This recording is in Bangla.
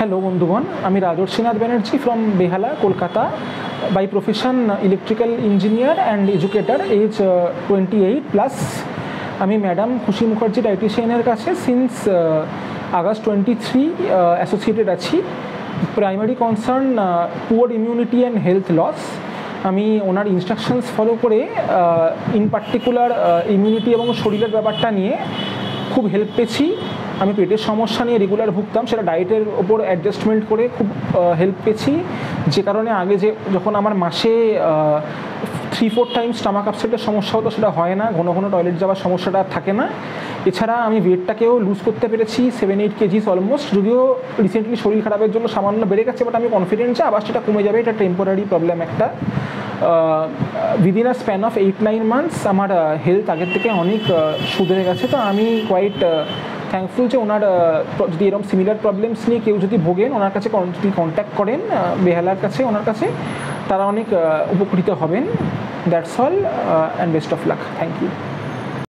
হ্যালো বন্ধুগণ, আমি রাজর্ষীনাথ Banerjee from Behala, Kolkata. By profession electrical engineer and educator, age 28+। আমি ম্যাডাম খুশি মুখার্জি ডায়েটিশিয়ানের কাছে সিন্স আগস্ট 23 অ্যাসোসিয়েটেড আছি। Primary concern poor immunity and health loss. আমি ওনার ইনস্ট্রাকশনস ফলো করে ইন পার্টিকুলার ইমিউনিটি এবং শরীরের ব্যাপারটা নিয়ে খুব হেল্প পেয়েছি। আমি পেটের সমস্যা নিয়ে রেগুলার ভুগতাম, সেটা ডায়েটের ওপর অ্যাডজাস্টমেন্ট করে খুব হেল্প পেয়েছি, যে কারণে আগে যখন আমার মাসে 3-4 টাইমস স্টামাক আপসেটের সমস্যা হতো, সেটা হয় না, ঘন ঘন টয়লেট যাওয়ার সমস্যাটা থাকে না। এছাড়া আমি ওয়েটটাকেও লুজ করতে পেরেছি, 7-8 কেজিস অলমোস্ট। যদিও রিসেন্টলি শরীর খারাপের জন্য সামান্য বেড়ে গেছে, বাট আমি কনফিডেন্ট যে আবার সেটা কমে যাবে। এটা টেম্পোরারি প্রবলেম একটা। Within a span of 8-9 months আমার হেলথ আগের থেকে অনেক সুধরে গেছে। তো আমি কোয়াইট থ্যাঙ্কফুল যে ওনার যদি এরকম সিমিলার প্রবলেমস নিয়ে কেউ যদি ভোগেন, ওনার কাছে যদি কন্ট্যাক্ট করেন বেহালার কাছে, ওনার কাছে, তারা অনেক উপকৃত হবেন। That's all and best of luck. Thank you.